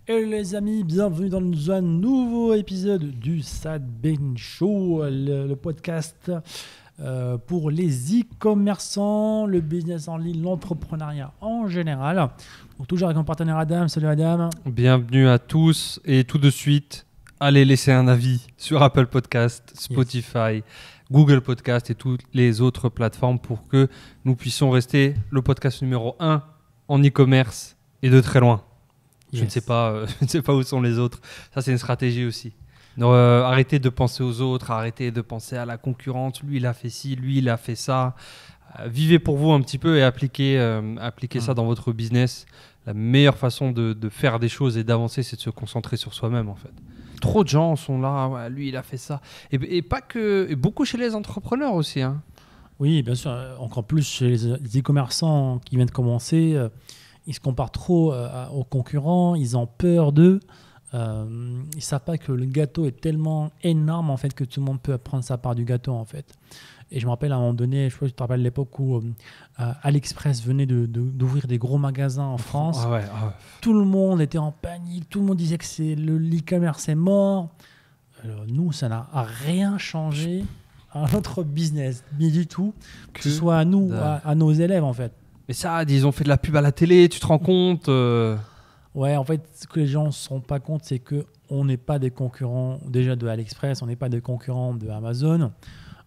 Hello les amis, bienvenue dans un nouveau épisode du Sad Ben Show, le podcast pour les e-commerçants, le business en ligne, l'entrepreneuriat en général. Donc, toujours avec mon partenaire Adam. Salut Adam. Bienvenue à tous et tout de suite, allez laisser un avis sur Apple Podcast, Spotify, Google Podcast et toutes les autres plateformes pour que nous puissions rester le podcast numéro 1 en e-commerce et de très loin. Je ne sais pas où sont les autres. Ça, c'est une stratégie aussi. Donc, arrêtez de penser aux autres, arrêtez de penser à la concurrence. Lui, il a fait ci, lui, il a fait ça. Vivez pour vous un petit peu et appliquez ça dans votre business. La meilleure façon de faire des choses et d'avancer, c'est de se concentrer sur soi-même, en fait. Trop de gens sont là, ouais, lui, il a fait ça. Et pas que, et beaucoup chez les entrepreneurs aussi. Hein. Oui, bien sûr. Encore plus chez les e-commerçants qui viennent de commencer. Ils se comparent trop aux concurrents, ils ont peur d'eux. Ils ne savent pas que le gâteau est tellement énorme en fait, que tout le monde peut prendre sa part du gâteau. En fait. Et je me rappelle à un moment donné, je sais pas si tu te rappelles l'époque où AliExpress venait d'ouvrir des gros magasins en France. Ah ouais. Tout le monde était en panique, tout le monde disait que l'e-commerce est mort. Alors, nous, ça n'a rien changé à notre business, ni du tout, que ce soit à nous, à nos élèves en fait. Mais ça, ils ont fait de la pub à la télé, tu te rends compte Ouais, en fait, ce que les gens ne se rendent pas compte, c'est qu'on n'est pas des concurrents déjà de AliExpress, on n'est pas des concurrents de Amazon.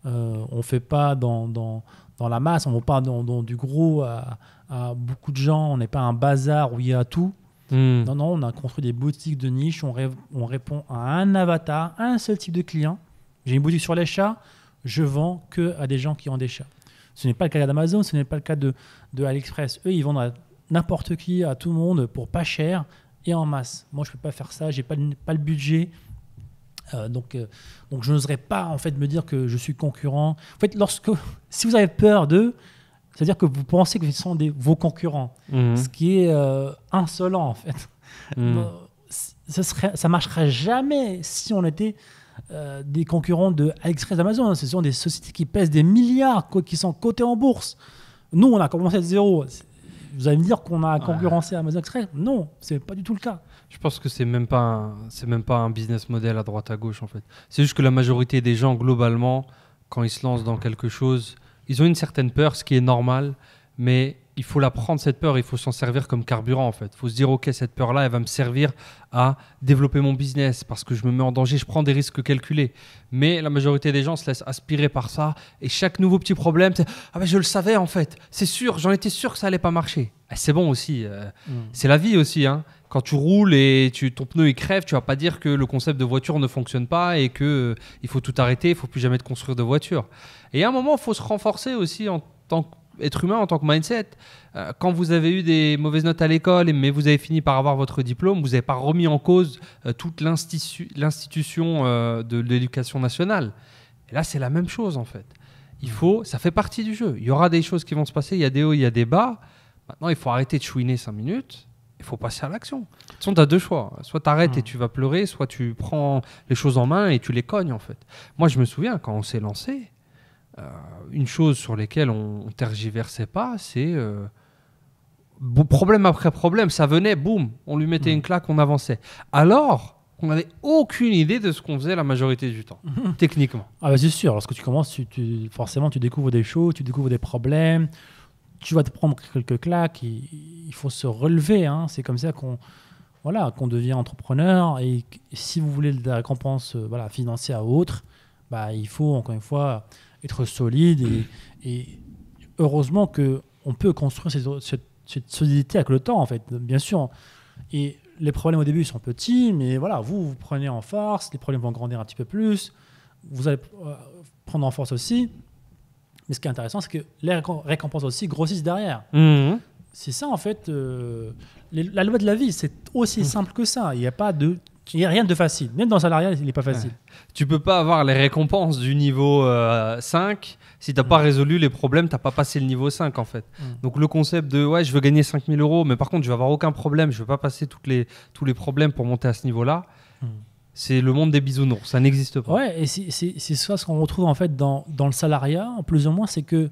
On ne fait pas dans la masse, on ne va pas dans du gros à beaucoup de gens, on n'est pas un bazar où il y a tout. Non, on a construit des boutiques de niche, on répond à un avatar, à un seul type de client. J'ai une boutique sur les chats, je vends que à des gens qui ont des chats. Ce n'est pas le cas d'Amazon, ce n'est pas le cas de AliExpress. Eux, ils vendent à n'importe qui, à tout le monde, pour pas cher et en masse. Moi, je ne peux pas faire ça, je n'ai pas le budget. Donc, je n'oserais pas en fait, me dire que je suis concurrent. En fait, si vous avez peur d'eux, c'est-à-dire que vous pensez que ce sont vos concurrents, ce qui est insolent en fait. Ça ne marcherait jamais si on était des concurrents de AliExpress, d'Amazon. Ce sont des sociétés qui pèsent des milliards, qui sont cotées en bourse. Nous, on a commencé de zéro. Vous allez me dire qu'on a concurrencé Amazon Express? Non, c'est pas du tout le cas. Je pense que c'est même pas un business model à droite à gauche en fait. C'est juste que la majorité des gens globalement, quand ils se lancent dans quelque chose, ils ont une certaine peur, ce qui est normal, mais il faut la prendre cette peur, il faut s'en servir comme carburant en fait. Il faut se dire ok, cette peur-là, elle va me servir à développer mon business parce que je me mets en danger, je prends des risques calculés. Mais la majorité des gens se laissent aspirer par ça et chaque nouveau petit problème, c'est ah ben je le savais en fait, c'est sûr, j'en étais sûr que ça allait pas marcher. Et c'est bon aussi, c'est la vie aussi. Hein. Quand tu roules et ton pneu il crève, tu vas pas dire que le concept de voiture ne fonctionne pas et que il faut tout arrêter, il faut plus jamais te construire de voiture. Et à un moment, il faut se renforcer aussi en tant qu'être humain, en tant que mindset. Quand vous avez eu des mauvaises notes à l'école, mais vous avez fini par avoir votre diplôme, vous n'avez pas remis en cause toute l'institution de l'éducation nationale. Et là, c'est la même chose en fait. Ça fait partie du jeu. Il y aura des choses qui vont se passer, il y a des hauts, il y a des bas. Maintenant, il faut arrêter de chouiner 5 minutes. Il faut passer à l'action. De toute façon, tu as deux choix. Soit tu arrêtes et tu vas pleurer, soit tu prends les choses en main et tu les cognes en fait. Moi, je me souviens, quand on s'est lancé, une chose sur laquelle on ne tergiversait pas, c'est problème après problème. Ça venait, boum, on lui mettait une claque, on avançait. Alors qu'on n'avait aucune idée de ce qu'on faisait la majorité du temps, techniquement. Ah bah c'est sûr, lorsque tu commences, forcément, tu découvres des choses, tu découvres des problèmes. Tu vas te prendre quelques claques, il faut se relever. Hein. C'est comme ça qu'on devient entrepreneur. Et si vous voulez de la récompense financière ou autre, il faut encore une fois être solide. Et heureusement qu'on peut construire cette solidité avec le temps, en fait, bien sûr. Et les problèmes au début sont petits, mais voilà, vous prenez en force, les problèmes vont grandir un petit peu plus. Vous allez prendre en force aussi. Mais ce qui est intéressant, c'est que les récompenses aussi grossissent derrière. C'est ça, en fait, la loi de la vie, c'est aussi simple que ça. Il n'y a rien de facile. Même dans le salariat, il n'est pas facile. Tu ne peux pas avoir les récompenses du niveau 5 si tu n'as pas résolu les problèmes, tu n'as pas passé le niveau 5, en fait. Donc, le concept de « je veux gagner 5 000 €, mais par contre, je ne vais avoir aucun problème, je ne veux pas passer tous les problèmes pour monter à ce niveau-là », c'est le monde des bisounours, ça n'existe pas. Ouais, et c'est ça ce qu'on retrouve en fait dans le salariat, en plus ou moins, c'est que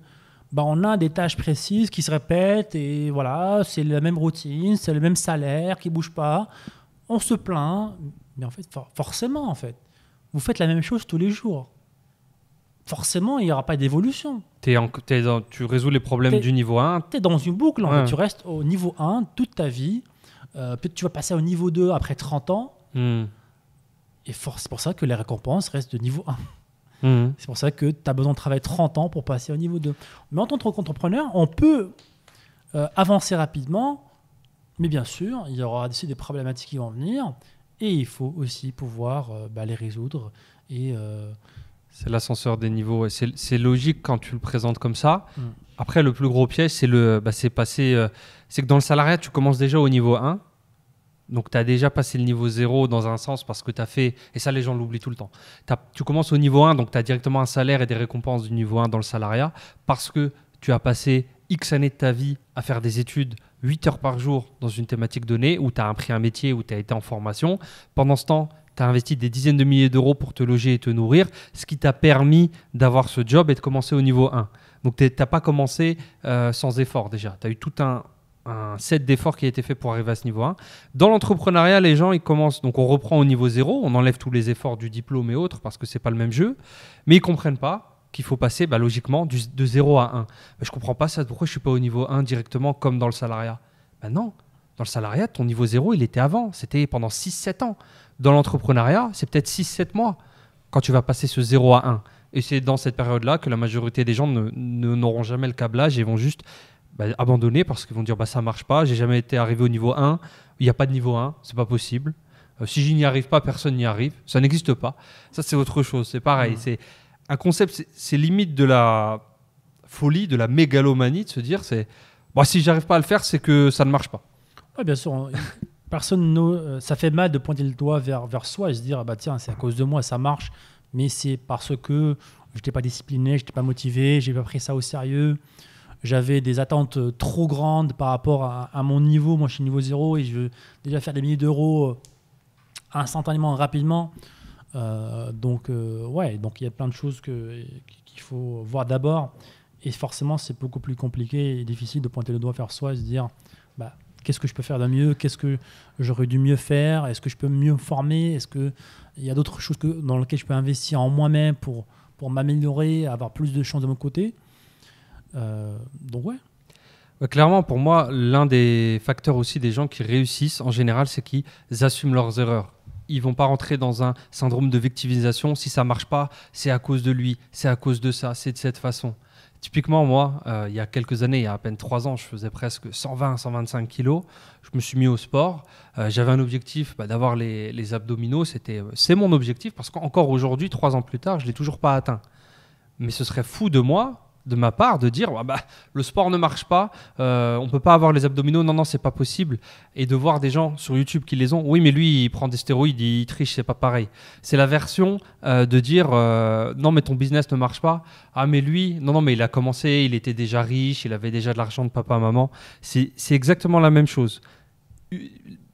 on a des tâches précises qui se répètent et voilà, c'est la même routine, c'est le même salaire qui ne bouge pas. on se plaint, mais en fait, forcément, en fait, vous faites la même chose tous les jours. Forcément, il n'y aura pas d'évolution. Tu résous les problèmes du niveau 1. Tu es dans une boucle, en fait. Tu restes au niveau 1 toute ta vie. Peut-être tu vas passer au niveau 2 après 30 ans. Et c'est pour ça que les récompenses restent de niveau 1. C'est pour ça que tu as besoin de travailler 30 ans pour passer au niveau 2. Mais en tant qu'entrepreneur, on peut avancer rapidement, mais bien sûr, il y aura aussi des problématiques qui vont venir et il faut aussi pouvoir les résoudre. C'est l'ascenseur des niveaux. C'est logique quand tu le présentes comme ça. Après, le plus gros piège, c'est que dans le salariat, tu commences déjà au niveau 1. Donc, tu as déjà passé le niveau 0 dans un sens parce que tu as fait, et ça les gens l'oublient tout le temps, tu commences au niveau 1, donc tu as directement un salaire et des récompenses du niveau 1 dans le salariat parce que tu as passé X années de ta vie à faire des études 8 heures par jour dans une thématique donnée, où tu as appris un métier, où tu as été en formation. Pendant ce temps, tu as investi des dizaines de milliers d'euros pour te loger et te nourrir, ce qui t'a permis d'avoir ce job et de commencer au niveau 1. Donc, tu n'as pas commencé sans effort déjà. Tu as eu tout un set d'efforts qui a été fait pour arriver à ce niveau 1. Dans l'entrepreneuriat, les gens, ils commencent, donc on reprend au niveau 0, on enlève tous les efforts du diplôme et autres parce que c'est pas le même jeu, mais ils comprennent pas qu'il faut passer logiquement de 0 à 1. Je comprends pas ça, pourquoi je suis pas au niveau 1 directement comme dans le salariat? Non, dans le salariat, ton niveau 0, il était avant, c'était pendant 6-7 ans. Dans l'entrepreneuriat, c'est peut-être 6-7 mois quand tu vas passer ce 0 à 1. Et c'est dans cette période-là que la majorité des gens n'auront jamais le câblage et vont juste abandonner parce qu'ils vont dire ça marche pas, j'ai jamais été arrivé au niveau 1, il n'y a pas de niveau 1, c'est pas possible. Si je n'y arrive pas, personne n'y arrive, ça n'existe pas. Ça c'est autre chose, c'est pareil, c'est un concept, c'est limite de la folie, de la mégalomanie de se dire si j'arrive pas à le faire, c'est que ça ne marche pas. Oui, bien sûr, ça fait mal de pointer le doigt vers soi et se dire tiens, c'est à cause de moi, ça marche, mais c'est parce que je n'étais pas discipliné, je n'étais pas motivé, j'ai pas pris ça au sérieux. J'avais des attentes trop grandes par rapport à mon niveau. Moi, je suis niveau 0 et je veux déjà faire des milliers d'euros instantanément, rapidement. Donc, il y a plein de choses qu'il faut voir d'abord. Et forcément, c'est beaucoup plus compliqué et difficile de pointer le doigt vers soi et se dire qu'est-ce que je peux faire de mieux? Qu'est-ce que j'aurais dû mieux faire? Est-ce que je peux mieux me former? Est-ce qu'il y a d'autres choses dans lesquelles je peux investir en moi-même pour m'améliorer, avoir plus de chances de mon côté? Clairement, pour moi, l'un des facteurs aussi des gens qui réussissent en général, c'est qu'ils assument leurs erreurs. Ils vont pas rentrer dans un syndrome de victimisation. Si ça marche pas, c'est à cause de lui, c'est à cause de ça, c'est de cette façon. Typiquement, moi, il y a quelques années, il y a à peine 3 ans, je faisais presque 120-125 kilos. Je me suis mis au sport. J'avais un objectif d'avoir les abdominaux. C'est mon objectif parce qu'encore aujourd'hui, 3 ans plus tard, je ne l'ai toujours pas atteint. Mais ce serait fou de ma part, de dire le sport ne marche pas, on ne peut pas avoir les abdominaux, non, c'est pas possible. Et de voir des gens sur YouTube qui les ont, oui, mais lui, il prend des stéroïdes, il triche, c'est pas pareil. C'est la version de dire non, mais ton business ne marche pas. Ah, mais lui, non, mais il a commencé, il était déjà riche, il avait déjà de l'argent de papa, maman. C'est exactement la même chose.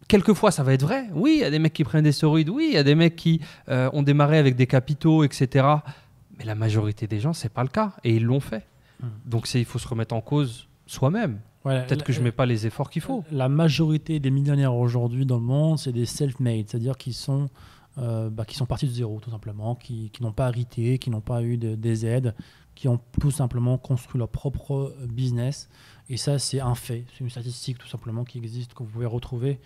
Quelquefois, ça va être vrai. Oui, il y a des mecs qui prennent des stéroïdes, oui, il y a des mecs qui ont démarré avec des capitaux, etc. Mais la majorité des gens, c'est pas le cas. Et ils l'ont fait. Donc, il faut se remettre en cause soi-même. Peut-être que je ne mets pas les efforts qu'il faut. La majorité des millionnaires aujourd'hui dans le monde, c'est des self-made. C'est-à-dire qu'ils sont partis de zéro, tout simplement. Qui n'ont pas hérité, qui n'ont pas eu des aides, qui ont tout simplement construit leur propre business. Et ça, c'est un fait. C'est une statistique, tout simplement, qui existe, que vous pouvez retrouver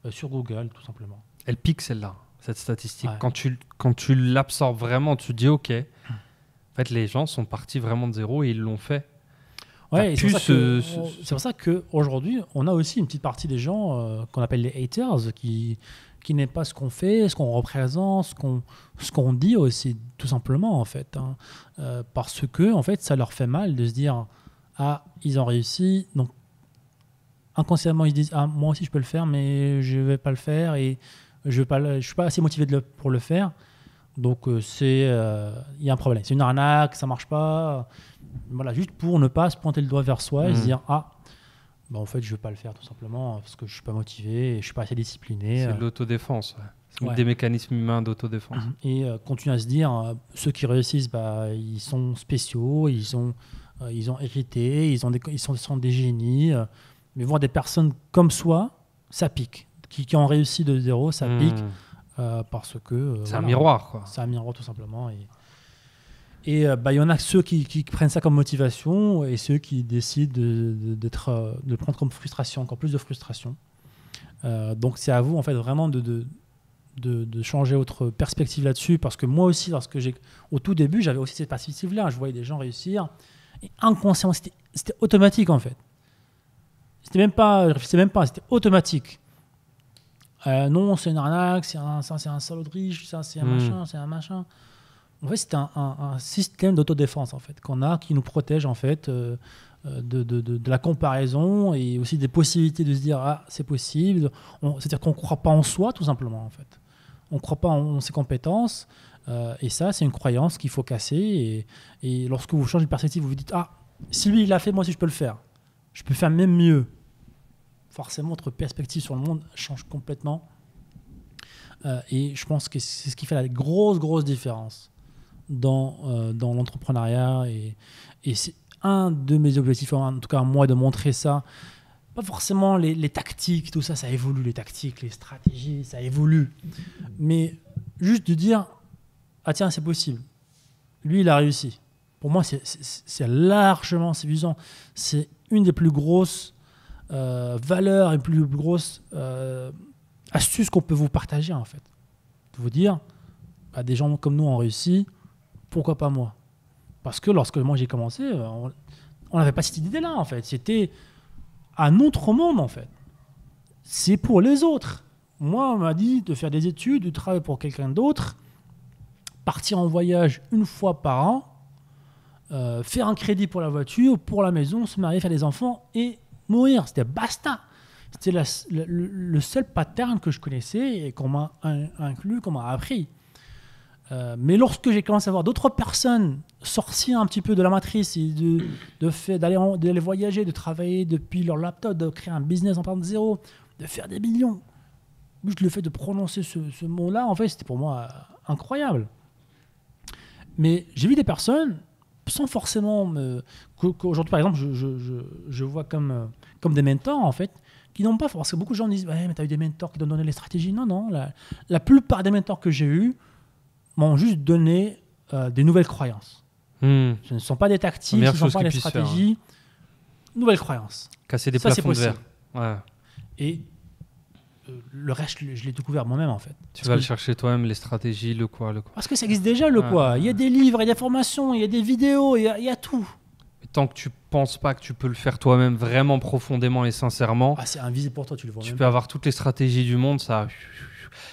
sur Google, tout simplement. Elle pique, celle-là, cette statistique. Ouais. Quand tu l'absorbes vraiment, tu te dis OK. En fait, les gens sont partis vraiment de zéro et ils l'ont fait. Ouais, c'est pour ça qu'aujourd'hui, on a aussi une petite partie des gens qu'on appelle les haters qui n'aiment pas ce qu'on fait, ce qu'on représente, ce qu'on dit aussi, tout simplement, en fait. Parce que, en fait, ça leur fait mal de se dire ils ont réussi. Donc, inconsciemment, ils se disent moi aussi, je peux le faire, mais je ne vais pas le faire et je ne suis pas assez motivé pour le faire. Donc, il y a un problème. C'est une arnaque, ça ne marche pas. Voilà, juste pour ne pas se pointer le doigt vers soi et se dire en fait, je ne veux pas le faire tout simplement parce que je ne suis pas motivé et je ne suis pas assez discipliné. C'est de l'autodéfense. C'est des mécanismes humains d'autodéfense. Et continuer à se dire ceux qui réussissent, ils sont spéciaux, ils ont hérité, ils sont des génies. Mais voir des personnes comme soi, ça pique. qui ont réussi de zéro, ça pique parce que... c'est un miroir, quoi. C'est un miroir, tout simplement. Et y en a ceux qui prennent ça comme motivation et ceux qui décident de prendre comme frustration, encore plus de frustration. Donc c'est à vous, en fait, vraiment de changer votre perspective là-dessus, parce que moi aussi, au tout début, j'avais aussi cette perspective-là. Je voyais des gens réussir et inconsciemment, c'était automatique, en fait. Je réfléchissais même pas, c'était automatique. Non, c'est une arnaque, c'est un salaud de riche, ça, c'est un machin. En fait, c'est un système d'autodéfense, en fait, qu'on a, qui nous protège, en fait, de la comparaison et aussi des possibilités de se dire « Ah, c'est possible ». C'est-à-dire qu'on ne croit pas en soi, tout simplement, en fait. On ne croit pas en ses compétences. Et ça, c'est une croyance qu'il faut casser. Et lorsque vous changez de perspective, vous vous dites « Ah, si lui, il l'a fait, moi aussi, je peux le faire. Je peux faire même mieux ». Forcément, votre perspective sur le monde change complètement. Et je pense que c'est ce qui fait la grosse différence dans l'entrepreneuriat. Et c'est un de mes objectifs, en tout cas moi, de montrer ça. Pas forcément les tactiques, tout ça, ça évolue, les tactiques, les stratégies, ça évolue. Mais juste de dire, ah tiens, c'est possible. Lui, il a réussi. Pour moi, c'est largement suffisant. C'est une des plus grosses valeurs et plus grosses astuces qu'on peut vous partager, en fait. De vous dire, des gens comme nous ont réussi, pourquoi pas moi? Parce que lorsque moi j'ai commencé, on n'avait pas cette idée-là, en fait. C'était un autre monde, en fait. C'est pour les autres. Moi, on m'a dit de faire des études, de travailler pour quelqu'un d'autre, partir en voyage une fois par an, faire un crédit pour la voiture, pour la maison, se marier, faire des enfants et mourir. C'était basta. C'était le seul pattern que je connaissais et qu'on m'a inclus, qu'on m'a appris. Mais lorsque j'ai commencé à voir d'autres personnes sortir un petit peu de la matrice et d'aller voyager, de travailler depuis leur laptop, de créer un business en partant de zéro, de faire des millions, juste le fait de prononcer ce mot-là, en fait, c'était pour moi incroyable. Mais j'ai vu des personnes sans forcément qu'aujourd'hui, par exemple, je vois comme des mentors, en fait, qui n'ont pas, parce que beaucoup de gens disent ouais, mais tu as eu des mentors qui t'ont donné les stratégies. Non, la plupart des mentors que j'ai eus m'ont juste donné des nouvelles croyances. Ce ne sont pas des tactiques, ce ne sont pas des stratégies. Nouvelles croyances. Casser des plafonds de verre. Ouais. Et le reste, je l'ai découvert moi-même, en fait. Tu vas le chercher toi-même, les stratégies, le quoi. Parce que ça existe déjà, le quoi. Il y a des livres, il y a des formations, il y a des vidéos, il y a tout. Et tant que tu penses pas que tu peux le faire toi-même vraiment profondément et sincèrement, c'est invisible pour toi, tu le vois. Tu peux avoir toutes les stratégies du monde, ça.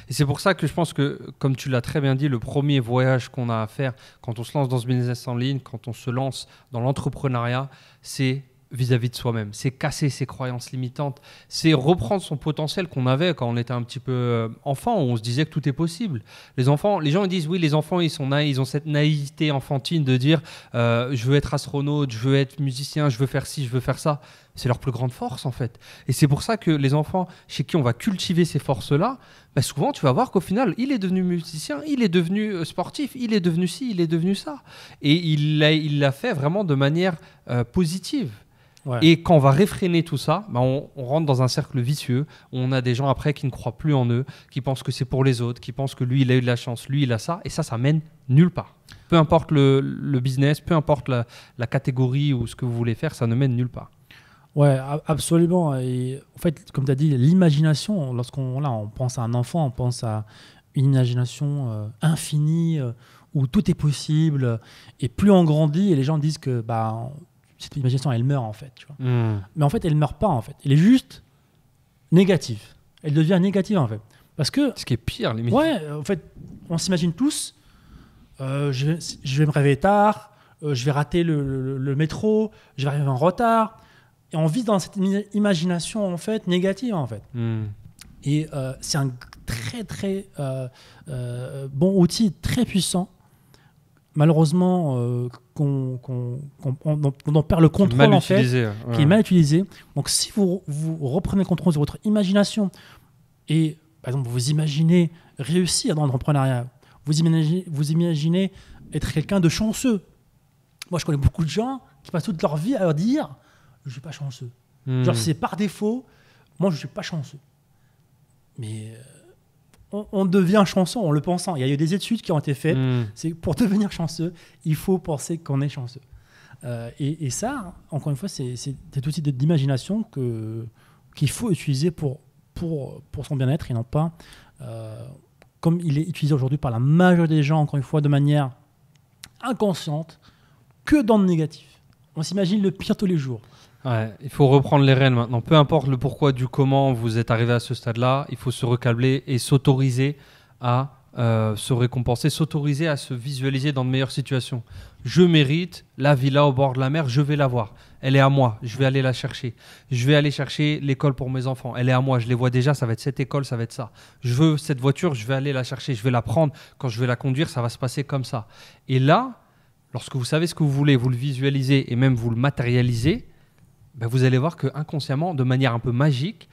Et c'est pour ça que je pense que, comme tu l'as très bien dit, le premier voyage qu'on a à faire quand on se lance dans ce business en ligne, quand on se lance dans l'entrepreneuriat, c'est vis-à-vis de soi-même. C'est casser ses croyances limitantes. C'est reprendre son potentiel qu'on avait quand on était un petit peu enfant, où on se disait que tout est possible. Les gens ils disent oui, les enfants, ils ont cette naïveté enfantine de dire je veux être astronaute, je veux être musicien, je veux faire ci, je veux faire ça. C'est leur plus grande force, en fait. Et c'est pour ça que les enfants chez qui on va cultiver ces forces-là, souvent, tu vas voir qu'au final, il est devenu musicien, il est devenu sportif, il est devenu ci, il est devenu ça. Et il l'a fait vraiment de manière positive. Ouais. Et quand on va réfréner tout ça, on rentre dans un cercle vicieux où on a des gens après qui ne croient plus en eux, qui pensent que c'est pour les autres, qui pensent que lui, il a eu de la chance, lui, il a ça. Et ça mène nulle part. Peu importe le business, peu importe la catégorie ou ce que vous voulez faire, ça ne mène nulle part. Ouais, absolument. Et en fait, comme tu as dit, l'imagination, lorsqu'on pense à un enfant, on pense à une imagination infinie où tout est possible. Et plus on grandit, et les gens disent que cette imagination, elle meurt, en fait. Tu vois. Mais en fait, elle ne meurt pas, en fait. Elle est juste négative. Elle devient négative, en fait. Parce que, ce qui est pire, limite. Ouais, en fait, on s'imagine tous, je vais me réveiller tard, je vais rater le métro, je vais arriver en retard. Et on vit dans cette imagination, en fait, négative, en fait. Et c'est un très, très bon outil, très puissant. Malheureusement, on en perd le contrôle, en fait, qui est mal utilisé. Donc, si vous reprenez le contrôle sur votre imagination et, par exemple, vous imaginez réussir dans l'entrepreneuriat, vous imaginez être quelqu'un de chanceux. Moi, je connais beaucoup de gens qui passent toute leur vie à dire « je ne suis pas chanceux ». Genre, c'est par défaut, moi, je ne suis pas chanceux. mais on devient chanceux en le pensant. Il y a eu des études qui ont été faites. C'est pour devenir chanceux, il faut penser qu'on est chanceux. Et ça, encore une fois, c'est cet outil d'imagination qu'il faut utiliser pour son bien-être et non pas comme il est utilisé aujourd'hui par la majorité des gens, encore une fois, de manière inconsciente, que dans le négatif. On s'imagine le pire tous les jours. Ouais, il faut reprendre les rênes maintenant. Peu importe le pourquoi du comment vous êtes arrivé à ce stade-là, il faut se recabler et s'autoriser à se récompenser, s'autoriser à se visualiser dans de meilleures situations. Je mérite la villa au bord de la mer, je vais l'avoir. Elle est à moi, je vais aller la chercher. Je vais aller chercher l'école pour mes enfants. Elle est à moi, je les vois déjà, ça va être cette école, ça va être ça. Je veux cette voiture, je vais aller la chercher, je vais la prendre. Quand je vais la conduire, ça va se passer comme ça. Et là, lorsque vous savez ce que vous voulez, vous le visualisez et même vous le matérialisez, ben vous allez voir que inconsciemment, de manière un peu magique,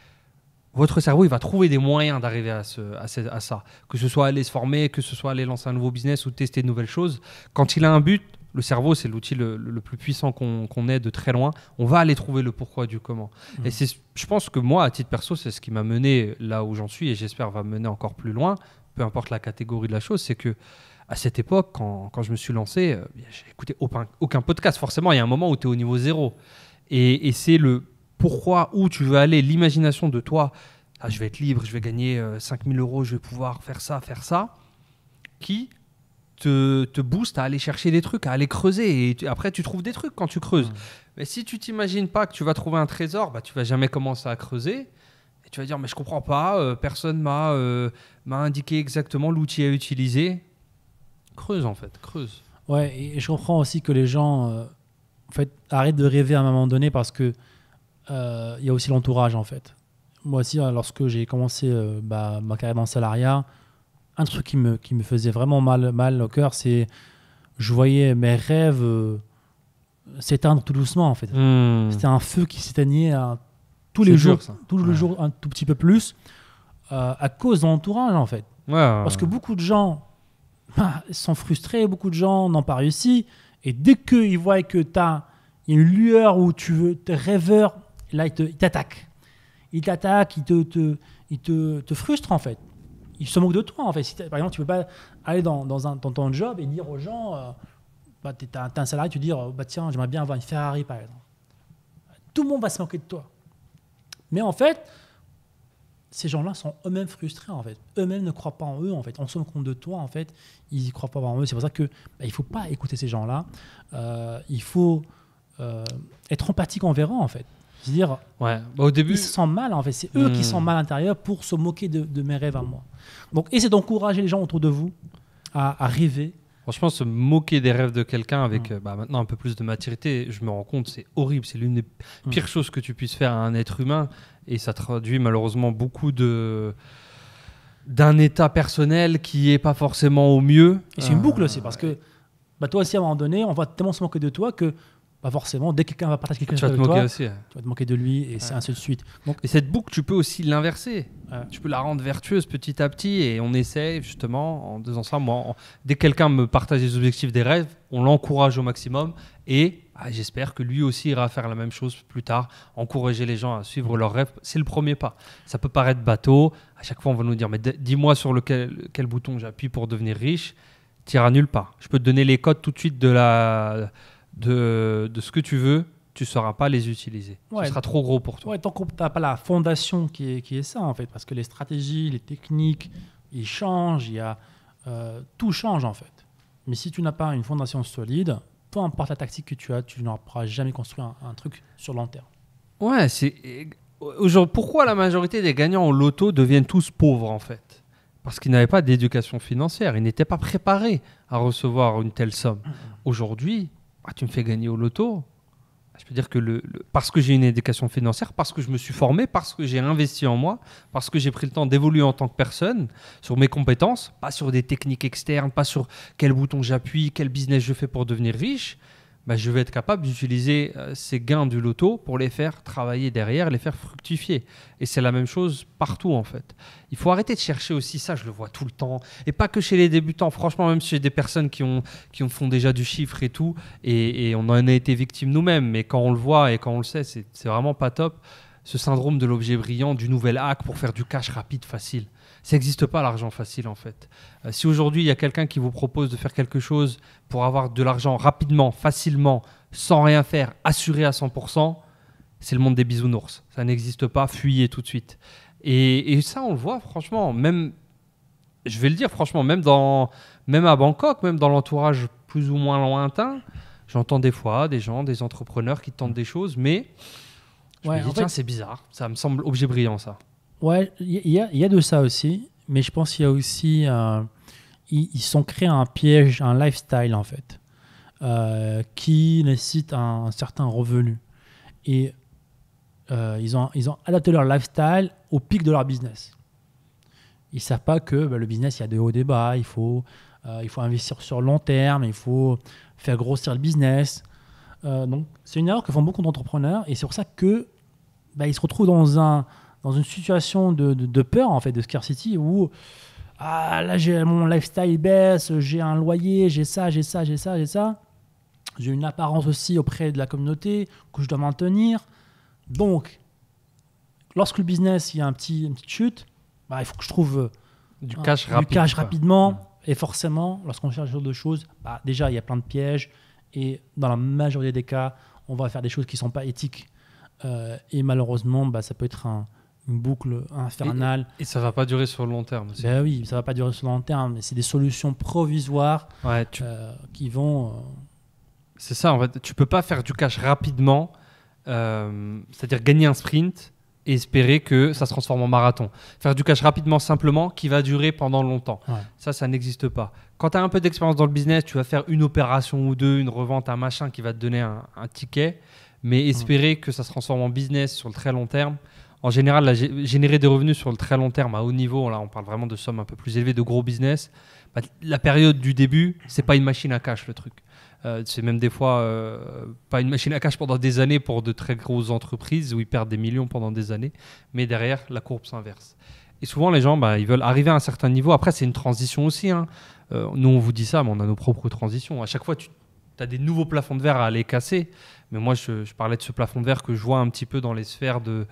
votre cerveau il va trouver des moyens d'arriver à ça. Que ce soit aller se former, que ce soit aller lancer un nouveau business ou tester de nouvelles choses. Quand il a un but, le cerveau, c'est l'outil le plus puissant qu'on ait de très loin. On va aller trouver le pourquoi du comment. Et je pense que moi, à titre perso, c'est ce qui m'a mené là où j'en suis et j'espère va me mener encore plus loin, peu importe la catégorie de la chose, c'est que à cette époque, quand je me suis lancé, j'ai écouté aucun podcast. Forcément, il y a un moment où tu es au niveau zéro. Et c'est le pourquoi, où tu veux aller, l'imagination de toi. Ah, je vais être libre, je vais gagner 5 000 €, je vais pouvoir faire ça, qui te booste à aller chercher des trucs, à aller creuser. Et après, tu trouves des trucs quand tu creuses. Mais si tu t'imagines pas que tu vas trouver un trésor, bah, tu vas jamais commencer à creuser. Et tu vas dire, mais je comprends pas, personne m'a indiqué exactement l'outil à utiliser. Creuse en fait, creuse. Ouais, et je comprends aussi que les gens en fait, arrêtent de rêver à un moment donné parce que il y a aussi l'entourage en fait. Moi aussi, lorsque j'ai commencé ma carrière dans le salariat, un truc qui me faisait vraiment mal au cœur, c'est je voyais mes rêves s'éteindre tout doucement en fait. C'était un feu qui s'éteignait tous les jours un tout petit peu plus à cause de l'entourage en fait. Parce que beaucoup de gens sont frustrés, beaucoup de gens n'ont pas réussi et dès qu'ils voient que tu as une lueur où tu veux, tu es rêveur, là ils t'attaquent. Ils t'attaquent, ils te frustrent en fait. Ils se moquent de toi en fait. Si par exemple, tu ne peux pas aller dans ton job et dire aux gens tu as un salarié, tu dis tiens, j'aimerais bien avoir une Ferrari par exemple. Tout le monde va se moquer de toi. Mais en fait, ces gens-là sont eux-mêmes frustrés en fait. Eux-mêmes ne croient pas en eux en fait. On se rend compte de toi en fait. Ils ne croient pas en eux. C'est pour ça que il ne faut pas écouter ces gens-là. Il faut être empathique envers eux en fait. C'est-à-dire, au début, ils se sentent mal en fait. C'est eux qui sont mal à l'intérieur pour se moquer de mes rêves à moi. Donc, essayez d'encourager les gens autour de vous à rêver. Franchement, se moquer des rêves de quelqu'un avec maintenant un peu plus de maturité, je me rends compte, c'est horrible. C'est l'une des pires choses que tu puisses faire à un être humain. Et ça traduit malheureusement beaucoup d'un état personnel qui n'est pas forcément au mieux. Et c'est une boucle aussi, parce que toi aussi, à un moment donné, on va tellement se moquer de toi que forcément, dès que quelqu'un va partager quelque chose avec toi, tu vas te moquer de lui et c'est ainsi de suite. Donc, et cette boucle, tu peux aussi l'inverser. Tu peux la rendre vertueuse petit à petit et on essaie justement en faisant ça. Moi, dès que quelqu'un me partage des objectifs, des rêves, on l'encourage au maximum et j'espère que lui aussi ira faire la même chose plus tard, encourager les gens à suivre leurs rêves. C'est le premier pas. Ça peut paraître bateau. À chaque fois, on va nous dire mais dis-moi sur quel bouton j'appuie pour devenir riche. Tu n'iras nulle part. Je peux te donner les codes tout de suite de ce que tu veux, tu ne sauras pas les utiliser. Ce sera trop gros pour toi. Tant que tu n'as pas la fondation qui est ça, en fait, parce que les stratégies, les techniques, ils changent, tout change, en fait. Mais si tu n'as pas une fondation solide, peu importe la tactique que tu as, tu n'auras jamais construit un truc sur le long terme. Pourquoi la majorité des gagnants au loto deviennent tous pauvres, en fait ? Parce qu'ils n'avaient pas d'éducation financière, ils n'étaient pas préparés à recevoir une telle somme. Aujourd'hui, tu me fais gagner au loto. Je peux dire que parce que j'ai une éducation financière, parce que je me suis formé, parce que j'ai investi en moi, parce que j'ai pris le temps d'évoluer en tant que personne, sur mes compétences, pas sur des techniques externes, pas sur quel bouton j'appuie, quel business je fais pour devenir riche, je vais être capable d'utiliser ces gains du loto pour les faire travailler derrière, les faire fructifier. Et c'est la même chose partout en fait. Il faut arrêter de chercher aussi ça, je le vois tout le temps. Et pas que chez les débutants, franchement, même chez des personnes qui font déjà du chiffre et tout. Et on en a été victime nous-mêmes. Mais quand on le voit et quand on le sait, c'est vraiment pas top. ce syndrome de l'objet brillant, du nouvel hack pour faire du cash rapide, facile. Ça n'existe pas l'argent facile en fait. Si aujourd'hui il y a quelqu'un qui vous propose de faire quelque chose pour avoir de l'argent rapidement, facilement, sans rien faire, assuré à 100%, c'est le monde des bisounours. Ça n'existe pas, fuyez tout de suite. Et ça on le voit franchement, même, je vais le dire franchement, même à Bangkok, même dans l'entourage plus ou moins lointain, j'entends des fois des gens, des entrepreneurs qui tentent des choses, mais je me dis, tiens, c'est bizarre, ça me semble objet brillant ça. Ouais, il y a de ça aussi, mais je pense qu'il y a aussi, ils sont créés un piège, un lifestyle en fait, qui nécessite un certain revenu. Et ils ont adapté leur lifestyle au pic de leur business. Ils ne savent pas que le business, il y a des hauts, des bas, il faut investir sur long terme, il faut faire grossir le business. Donc, c'est une erreur que font beaucoup d'entrepreneurs et c'est pour ça que ils se retrouvent dans une situation de peur, en fait, de scarcity où là, mon lifestyle baisse, j'ai un loyer, j'ai ça. J'ai une apparence aussi auprès de la communauté que je dois maintenir. Donc, lorsque le business, il y a une petite chute, il faut que je trouve du cash rapidement. Et forcément, lorsqu'on cherche ce genre de choses, déjà, il y a plein de pièges. Et dans la majorité des cas, on va faire des choses qui ne sont pas éthiques. Et malheureusement, ça peut être une boucle infernale. Et ça ne va pas durer sur le long terme aussi. Oui, ça ne va pas durer sur le long terme. Mais c'est des solutions provisoires qui vont... C'est ça, en fait. Tu ne peux pas faire du cash rapidement, c'est-à-dire gagner un sprint et espérer que ça se transforme en marathon. Faire du cash rapidement, simplement, qui va durer pendant longtemps. Ouais. Ça n'existe pas. Quand tu as un peu d'expérience dans le business, tu vas faire une opération ou deux, une revente, un machin qui va te donner un ticket, mais espérer que ça se transforme en business sur le très long terme. En général, générer des revenus sur le très long terme à haut niveau, là on parle vraiment de sommes un peu plus élevées, de gros business, la période du début, c'est pas une machine à cash le truc. C'est même des fois pas une machine à cash pendant des années pour de très grosses entreprises où ils perdent des millions pendant des années, mais derrière, la courbe s'inverse. Et souvent, les gens, ils veulent arriver à un certain niveau. Après, c'est une transition aussi. Nous, on vous dit ça, mais on a nos propres transitions. À chaque fois, tu as des nouveaux plafonds de verre à aller casser. Mais moi, je parlais de ce plafond de verre que je vois un petit peu dans les sphères de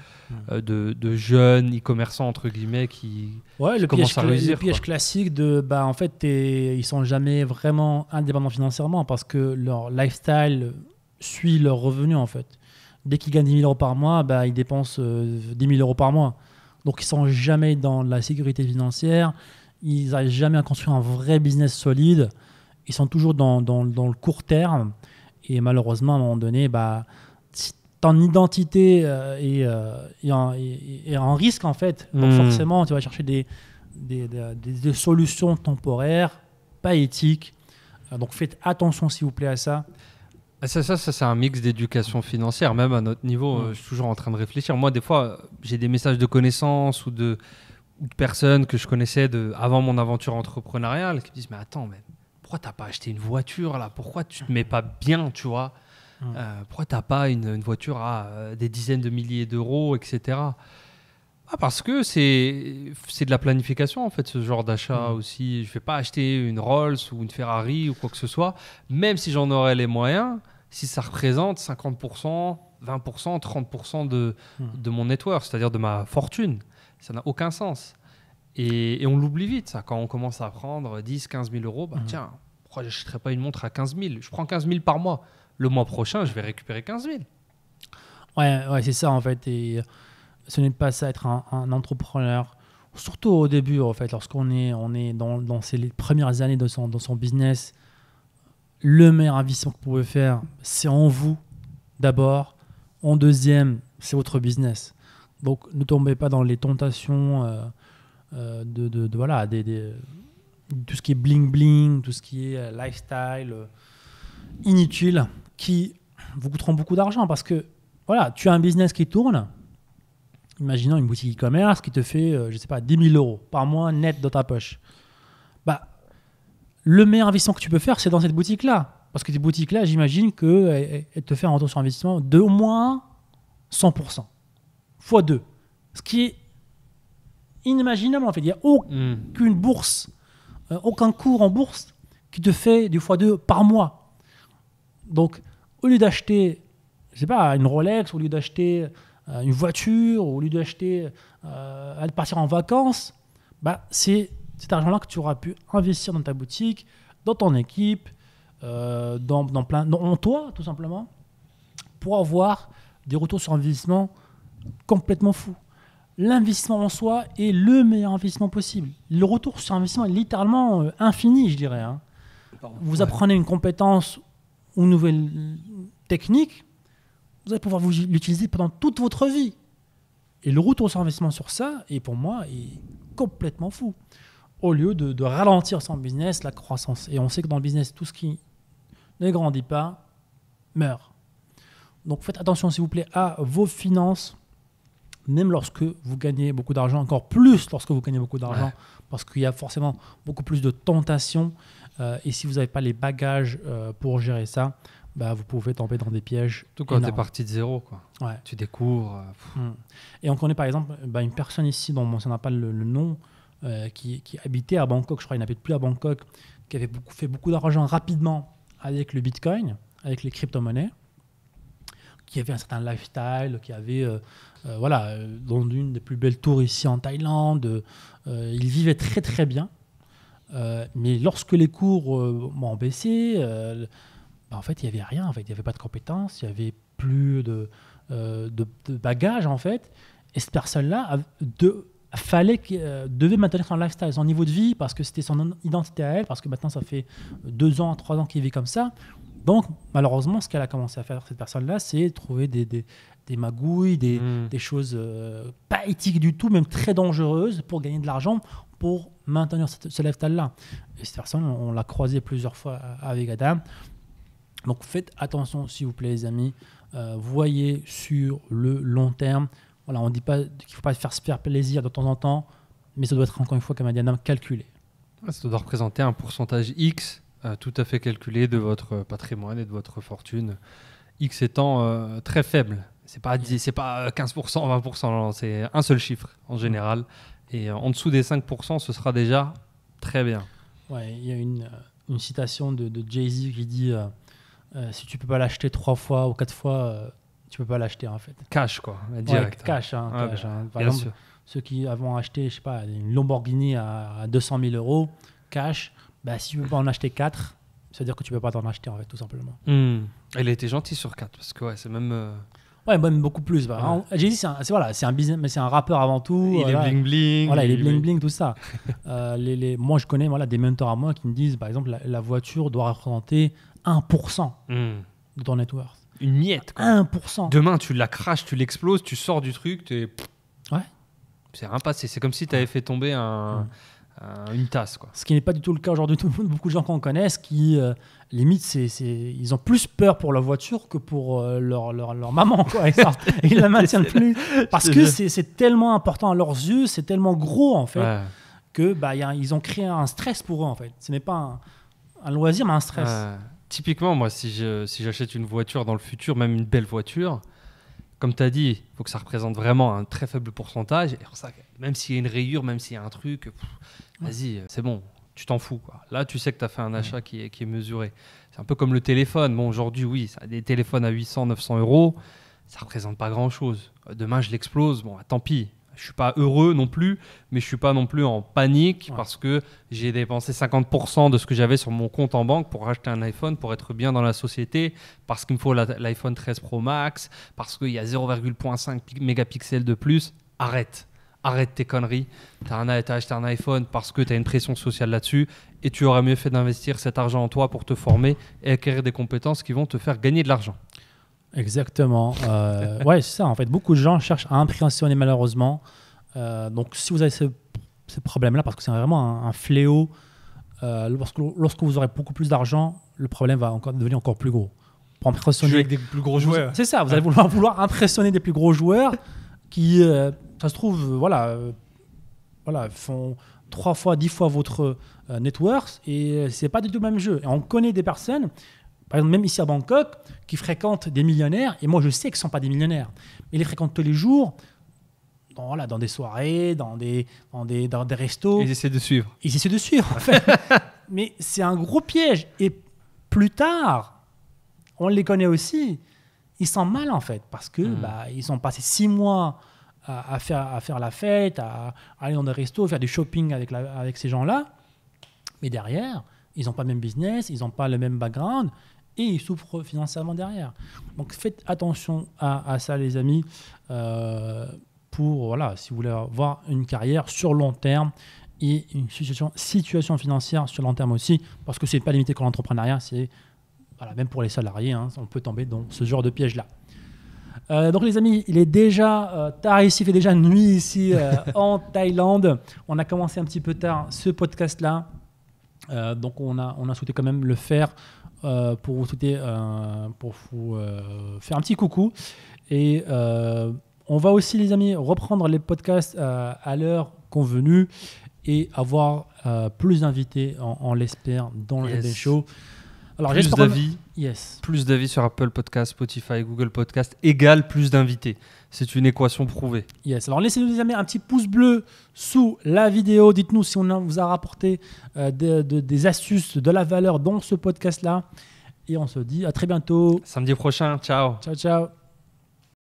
jeunes e-commerçants, entre guillemets, qui commencent à réussir. Le piège classique en fait, ils ne sont jamais vraiment indépendants financièrement parce que leur lifestyle suit leur revenu, en fait. Dès qu'ils gagnent 10 000 € par mois, ils dépensent 10 000 € par mois. Donc, ils ne sont jamais dans la sécurité financière. Ils n'arrivent jamais à construire un vrai business solide. Ils sont toujours dans le court terme. Et malheureusement, à un moment donné, si ton identité est en risque, en fait, donc forcément, tu vas chercher des solutions temporaires, pas éthiques. Donc, faites attention, s'il vous plaît, à ça. Ça, c'est un mix d'éducation financière. Même à notre niveau, je suis toujours en train de réfléchir. Moi, des fois, j'ai des messages de connaissances ou de personnes que je connaissais avant mon aventure entrepreneuriale qui me disent « Mais attends, pourquoi tu n'as pas acheté une voiture là ? Pourquoi tu ne te mets pas bien, tu vois ? Pourquoi tu n'as pas une voiture à des dizaines de milliers d'euros, etc. » Parce que c'est de la planification, en fait, ce genre d'achat aussi. Je ne vais pas acheter une Rolls ou une Ferrari ou quoi que ce soit, même si j'en aurais les moyens, si ça représente 50%, 20%, 30% de mon net worth, c'est-à-dire de ma fortune. Ça n'a aucun sens. Et on l'oublie vite, ça. Quand on commence à prendre 10, 15 000 euros, tiens, pourquoi je n'achèterais pas une montre à 15 000 ? Je prends 15 000 par mois. Le mois prochain, je vais récupérer 15 000. Ouais, c'est ça, en fait. Et ce n'est pas ça, être un entrepreneur. Surtout au début, en fait, lorsqu'on est dans ces premières années dans son business, le meilleur investissement que vous pouvez faire, c'est en vous, d'abord. En deuxième, c'est votre business. Donc, ne tombez pas dans les tentations tout ce qui est bling-bling, tout ce qui est lifestyle inutile, qui vous coûteront beaucoup d'argent parce que, tu as un business qui tourne. Imaginons une boutique e-commerce qui te fait, 10 000 € par mois net dans ta poche. Le meilleur investissement que tu peux faire, c'est dans cette boutique-là. Parce que cette boutique-là, j'imagine qu'elle te fait un retour sur investissement d'au moins 100%. Fois 2. Ce qui est inimaginable, en fait. Il n'y a aucune bourse, aucun cours en bourse qui te fait du fois 2 par mois. Donc, au lieu d'acheter, une Rolex, au lieu d'acheter une voiture, au lieu d'acheter, de partir en vacances, c'est cet argent-là que tu auras pu investir dans ta boutique, dans ton équipe, en toi, tout simplement, pour avoir des retours sur investissement complètement fous. L'investissement en soi est le meilleur investissement possible. Le retour sur investissement est littéralement infini, je dirais. Hein. Vous apprenez une compétence ou une nouvelle technique, vous allez pouvoir l'utiliser pendant toute votre vie. Et le retour sur investissement sur ça, et pour moi, est complètement fou. Au lieu de ralentir son business, la croissance. Et on sait que dans le business, tout ce qui ne grandit pas meurt. Donc faites attention, s'il vous plaît, à vos finances, même lorsque vous gagnez beaucoup d'argent, encore plus lorsque vous gagnez beaucoup d'argent, parce qu'il y a forcément beaucoup plus de tentations. Et si vous n'avez pas les bagages pour gérer ça, vous pouvez tomber dans des pièges. Tout quand tu es parti de zéro, quoi. Ouais. Tu découvres. Et on connaît par exemple une personne ici dont on ne mentionne pas le nom, qui habitait à Bangkok, je crois, il n'habite plus à Bangkok, qui avait fait beaucoup d'argent rapidement avec le Bitcoin, avec les crypto-monnaies, qui avait un certain lifestyle, qui avait, dans une des plus belles tours ici en Thaïlande, il vivait très très bien. Mais lorsque les cours ont baissé, en fait, il n'y avait rien. En fait. Il n'y avait pas de compétences, il n'y avait plus de bagages, en fait. Et cette personne-là devait maintenir son lifestyle, son niveau de vie, parce que c'était son identité à elle, parce que maintenant, ça fait 2 ans, 3 ans qu'il vit comme ça. Donc, malheureusement, ce qu'elle a commencé à faire, cette personne-là, c'est trouver des magouilles, des choses pas éthiques du tout, même très dangereuses pour gagner de l'argent, pour maintenir ce lifestyle-là. Et cette personne, on l'a croisée plusieurs fois avec Adam. Donc, faites attention, s'il vous plaît, les amis. Voyez sur le long terme. Voilà, on ne dit pas qu'il ne faut pas se faire plaisir de temps en temps, mais ça doit être, encore une fois, comme a dit Adam, calculé. Ça doit représenter un pourcentage X tout à fait calculé de votre patrimoine et de votre fortune. X étant très faible. C'est pas 15%, 20%, non, c'est un seul chiffre en général. Et en dessous des 5%, ce sera déjà très bien. Ouais, il y a une citation de Jay-Z qui dit si tu peux pas l'acheter 3 fois ou 4 fois, tu peux pas l'acheter en fait. Cash quoi, direct. Ouais, cash. Cash. Par bien exemple, sûr. Ceux qui avons acheté, je sais pas, une Lamborghini à 200 000 euros cash, si tu peux pas en acheter 4, ça veut dire que tu peux pas t'en acheter en fait, tout simplement. Il a été gentil sur 4 parce que c'est même. Ouais, même beaucoup plus. J'ai dit, c'est un business, mais c'est un rappeur avant tout. Il est bling bling. Voilà, il est bling bling, tout ça. Moi, je connais des mentors à moi qui me disent, par exemple, la voiture doit représenter 1% de ton net worth. Une miette, quoi. 1%. Demain, tu la craches, tu l'exploses, tu sors du truc, ouais. C'est rien passé. C'est comme si tu avais fait tomber une tasse, quoi. Ce qui n'est pas du tout le cas aujourd'hui. Beaucoup de gens qu'on connaisse qui, limite, ils ont plus peur pour leur voiture que pour leur maman, quoi. Ils la maintiennent plus. Parce que c'est tellement important à leurs yeux, c'est tellement gros, en fait, que ils ont créé un stress pour eux, en fait. Ce n'est pas un loisir, mais un stress. Typiquement, moi, si j'achète une voiture dans le futur, même une belle voiture, comme tu as dit, il faut que ça représente vraiment un très faible pourcentage. Et pour ça, même s'il y a une rayure, même s'il y a un truc, vas-y, c'est bon, tu t'en fous, quoi. Là, tu sais que tu as fait un achat qui est mesuré. C'est un peu comme le téléphone. Bon, aujourd'hui, oui, ça a des téléphones à 800, 900 euros, ça ne représente pas grand-chose. Demain, je l'explose, bon, tant pis. Je ne suis pas heureux non plus, mais je ne suis pas non plus en panique parce que j'ai dépensé 50% de ce que j'avais sur mon compte en banque pour acheter un iPhone, pour être bien dans la société, parce qu'il me faut l'iPhone 13 Pro Max, parce qu'il y a 0,5 mégapixels de plus. Arrête tes conneries. Tu as acheté un iPhone parce que tu as une pression sociale là-dessus et tu aurais mieux fait d'investir cet argent en toi pour te former et acquérir des compétences qui vont te faire gagner de l'argent. Exactement. Ouais, c'est ça. En fait, beaucoup de gens cherchent à impressionner malheureusement. Donc, si vous avez ce problème-là, parce que c'est vraiment un fléau, lorsque vous aurez beaucoup plus d'argent, le problème va devenir encore plus gros. Pour impressionner jouer avec des plus gros joueurs. C'est ça. Vous allez vouloir impressionner des plus gros joueurs qui, ça se trouve, font 3 fois, 10 fois votre net worth et c'est pas du tout le même jeu. Et on connaît des personnes. Par exemple, même ici à Bangkok, qui fréquentent des millionnaires, et moi je sais qu'ils ne sont pas des millionnaires, mais ils les fréquentent tous les jours, dans des soirées, dans des restos. Ils essaient de suivre. En fait. Mais c'est un gros piège. Et plus tard, on les connaît aussi, ils sont mal en fait parce que ils ont passé 6 mois à faire la fête, à aller dans des restos, faire du shopping avec ces gens-là. Mais derrière, ils n'ont pas le même business, ils n'ont pas le même background et ils souffrent financièrement derrière. Donc faites attention à ça les amis, pour si vous voulez avoir une carrière sur long terme et une situation financière sur long terme aussi, parce que ce n'est pas limité qu'à l'entrepreneuriat, c'est même pour les salariés, on peut tomber dans ce genre de piège-là. Donc les amis, il est déjà tard ici, il fait déjà nuit ici en Thaïlande. On a commencé un petit peu tard ce podcast-là. Donc on a souhaité quand même le faire pour vous souhaiter, pour vous faire un petit coucou. Et on va aussi les amis reprendre les podcasts à l'heure convenue et avoir plus d'invités, on l'espère, dans le GD Show. Alors, plus d'avis sur Apple Podcast, Spotify, Google Podcast égale plus d'invités. C'est une équation prouvée. Yes. Alors laissez-nous les amis un petit pouce bleu sous la vidéo. Dites-nous si on vous a rapporté des astuces, de la valeur dans ce podcast-là. Et on se dit à très bientôt. Samedi prochain. Ciao. Ciao, ciao.